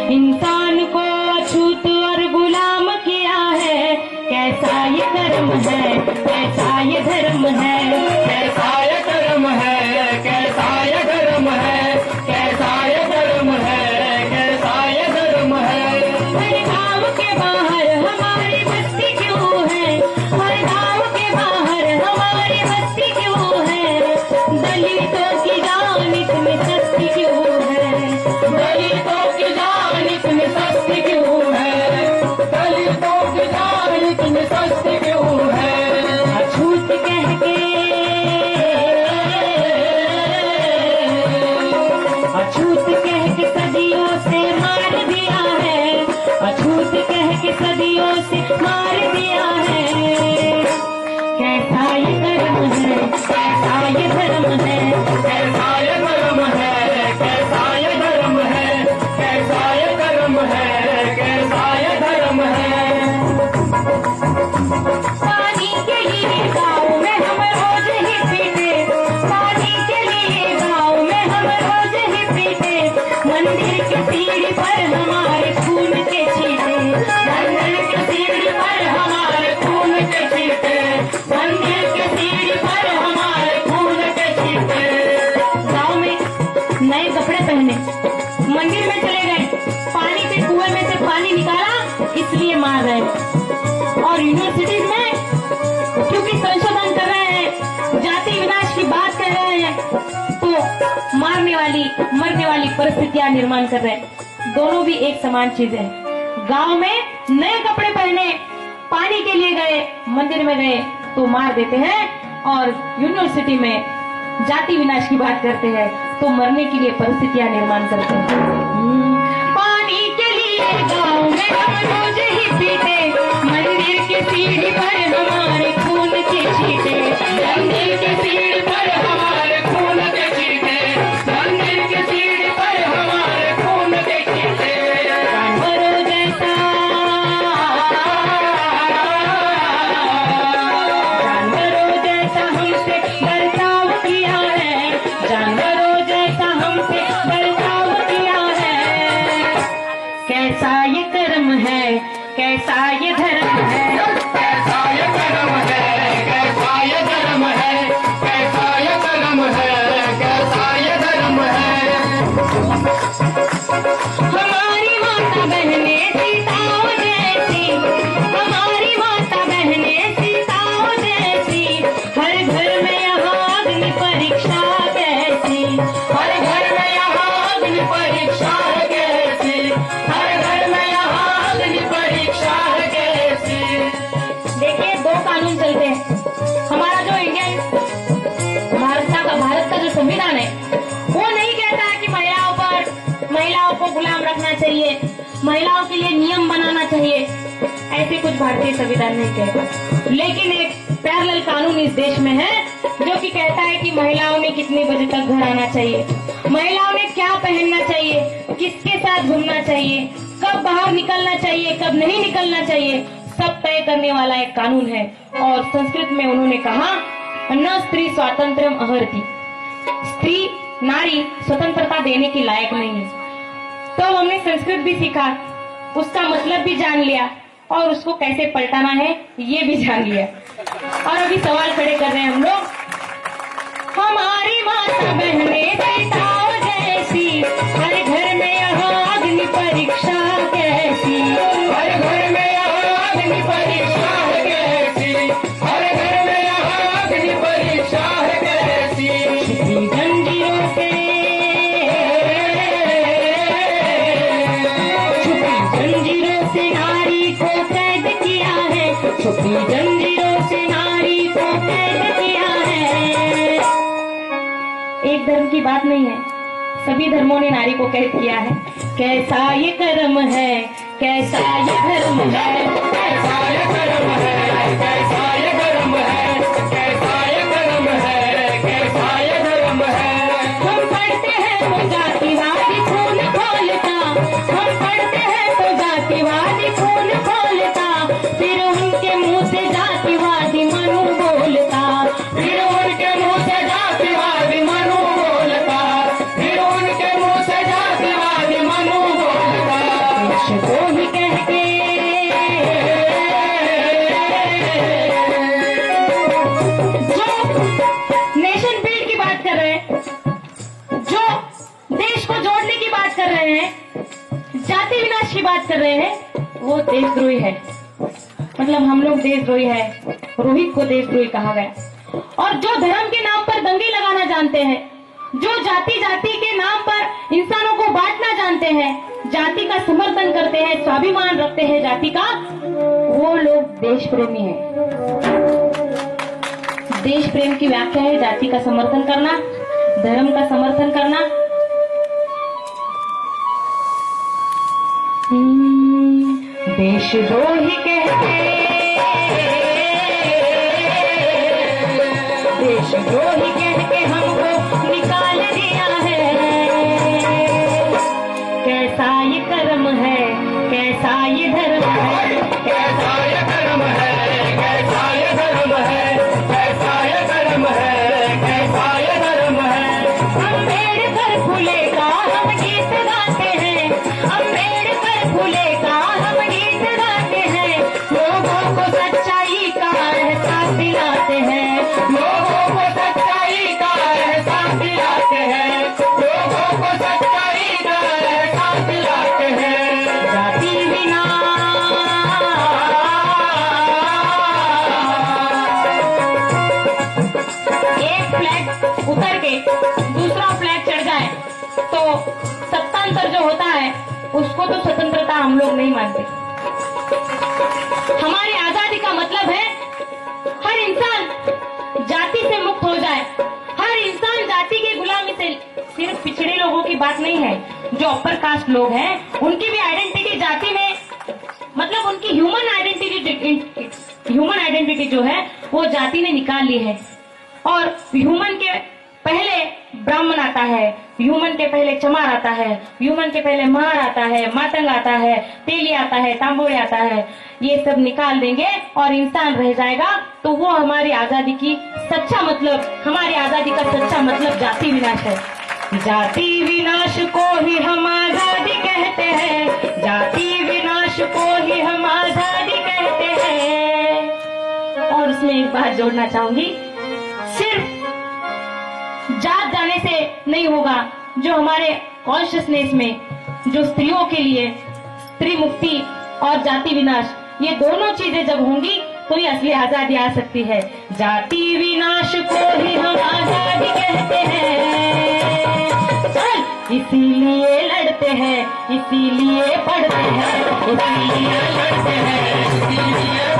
इंसान को अछूत और गुलाम किया है। कैसा ये कर्म है, कैसा ये धर्म है, कैसा ये कर्म है, कैसा ये धर्म है, कैसा ये धर्म है, कैसा ये धर्म है। हर गाँव के बाहर हमारी बस्ती क्यों है, हर गाँव के बाहर हमारी बस्ती क्यों है, दलितों की जान इतनी सस्ती क्यों है, दलितों की जान इतनी सस्ती क्यों है, दलितों की जान इतनी सस्ती क्यों है। अछूत कह के, अछूत कह के सदियों से मार दिया है, अछूत कह के सदियों से मार दिया है। कैसा ये कर्म है, कैसा ये धर्म है, कैसा ये कर्म है, कैसा ये धर्म है, कैसा ये कर्म है, कैसा ये धर्म है। पानी के लिए गाँव में हम रोज ही पीते, पानी के लिए गाँव में हम रोज ही पीते, मंदिर के सीढ़ी पर हमारे खून के छींटे, मंदिर के सीढ़ी पर हमारे खून के छींटे, मंदिर के सीढ़ी पर हमारे खून के छींटे। गाँव में नए कपड़े पहने, मंदिर में चले गए, पानी से कुएं में से पानी निकाला इसलिए मार रहे। और यूनिवर्सिटीज में क्योंकि संशोधन कर रहे हैं, जाति विनाश की बात कर रहे हैं, तो मारने वाली मरने वाली परिस्थितियां निर्माण कर रहे हैं। दोनों भी एक समान चीज है। गांव में नए कपड़े पहने, पानी के लिए गए, मंदिर में गए तो मार देते हैं, और यूनिवर्सिटी में जाति विनाश की बात करते हैं तो मरने के लिए परिस्थितियां निर्माण करते हैं। पानी के लिए गांव में हम रोज ही पीते, मंदिर के सीढ़ी पर हमारे खून के छींटे, मंदिर के सीढ़ी पर हमारे खून के छींटे, मंदिर के सीढ़ी पर हमारे खून के छींटे। जानवरों जैसा, जानवरों जैसा हमसे बर्ताव किया है, जानवरों जैसा हमसे बर्ताव किया है। कैसा ये कर्म है, कैसा ये धर्म है, कैसा ये कर्म है, कैसा ये धर्म है, कैसा ये कर्म है, कैसा ये धर्म है। हमारी माता बहने सीताओं जैसी, हमारी माता बहने सीताओं जैसी, हर घर में यहाँ अग्नि परीक्षा कैसी, हर घर में यहाँ अग्नि परीक्षा है कैसी, हर घर में यहाँ अग्नि परीक्षा है कैसी। देखिए दो कानून चलते हैं। हमारा जो इंडियन भारत का जो संविधान है वो नहीं कहता कि महिलाओं को गुलाम रखना चाहिए, महिलाओं के लिए नियम बनाना चाहिए, ऐसे कुछ भारतीय संविधान नहीं कहता। लेकिन एक पैरेलल कानून इस देश में है जो कि कहता है कि महिलाओं ने कितने बजे तक घर आना चाहिए, महिलाओं ने क्या पहनना चाहिए, किसके साथ घूमना चाहिए, कब बाहर निकलना चाहिए, कब नहीं निकलना चाहिए, सब तय करने वाला एक कानून है। और संस्कृत में उन्होंने कहा न स्त्री स्वातंत्र्यम अहर्ति, स्त्री नारी स्वतंत्रता देने की लायक नहीं है। तो हमने संस्कृत भी सीखा, उसका मतलब भी जान लिया और उसको कैसे पलटाना है ये भी जान लिया। और अभी सवाल खड़े कर रहे हैं हम लोग, हमारी माता बहने सीताओं जैसी, हर घर में यहाँ अग्नि परीक्षा कैसी, हर घर में यहाँ अग्नि परीक्षा है कैसी, हर घर में यहाँ अग्नि परीक्षा है कैसी। छुपी जंजीरों से, छुपी जंजीरों से नारी को कैद किया है, छुपी जंजीरों से नारी को कैद किया है। एक धर्म की बात नहीं है, सभी धर्मों ने नारी को कैद किया है। कैसा ये कर्म है, कैसा ये धर्म है, कैसा ये कर्म है, कैसा ये कर्म है, कैसा ये कर्म है, कैसा ये धर्म है। हम पढ़ते हैं तो जातिवादी खून खोलता, हम पढ़ते हैं तो जातिवादी खून खोलता, फिर उनके मुंह से जातिवादी मनु बोलता, फिर उनके मुंह से जातिवादी मनु बोलता, फिर उनके मुंह से जातिवादी मनु बोलता। को ही कह के जो नेशन बिल्ड की बात कर रहे हैं, जो देश को जोड़ने की बात कर रहे हैं, जाति विनाश की बात कर रहे हैं, वो देशद्रोही है। मतलब हम लोग देशद्रोही है, रोहित को देशद्रोही कहा गया। और जो धर्म के नाम पर दंगे लगाना जानते हैं, जो जाति जाति के नाम पर इंसानों को बांटना जानते हैं, जाति का समर्थन करते हैं, स्वाभिमान रखते हैं जाति का, वो लोग देश प्रेमी हैं। देश प्रेम की व्याख्या है जाति का समर्थन करना, धर्म का समर्थन करना। देशद्रोही कहते, देशद्रोही कह के हमको निकाल दिया है। कैसा ये कर्म है, कैसा ये धर्म है, कैसा ये कर्म है, कैसा ये धर्म है, कैसा ये कर्म है, कैसा ये धर्म है। अम्बेडकर फूले का हम गीत गाते हैं, अम्बेडकर फूले का हम गीत गाते हैं। लोगों को सच्चाई का एहसास दिलाते हैं, लोगों को सच्चाई का एहसास दिलाते हैं, लोगों को सच्चाई का एहसास दिलाते हैं। जाति विनाश। एक फ्लैग उतर के दूसरा फ्लैग चढ़ जाए तो सत्तांतर जो होता है उसको तो स्वतंत्रता हम लोग नहीं मानते। हमारी आजादी का मतलब है हर इंसान जाति से मुक्त हो जाए, हर इंसान जाति की गुलामी से। सिर्फ पिछड़े लोगों की बात नहीं है, जो अपर कास्ट लोग हैं उनकी भी आइडेंटिटी जाति में, मतलब उनकी ह्यूमन आइडेंटिटी जो है वो जाति ने निकाल ली है। और ह्यूमन के पहले ब्राह्मण आता है, ह्यूमन के पहले चमार आता है, ह्यूमन के पहले मार आता है, मातंग आता है, तेली आता है, तांबोड़े आता है। ये सब निकाल देंगे और इंसान रह जाएगा, तो वो हमारी आजादी की सच्चा मतलब, हमारी आजादी का सच्चा मतलब जाति विनाश है। जाति विनाश को ही हम आजादी कहते हैं, जाति विनाश को ही हम आजादी कहते हैं। और उसमें एक बात जोड़ना चाहूंगी, सिर्फ जात जाने से नहीं होगा, जो हमारे कॉन्शियसनेस में जो स्त्रियों के लिए स्त्री मुक्ति और जाति विनाश, ये दोनों चीजें जब होंगी तो ही असली आजादी आ सकती है। जाति विनाश को ही हम आजादी कहते हैं, चल इसीलिए लड़ते हैं, इसीलिए पढ़ते हैं, इसीलिए लड़ते हैं, इसीलिए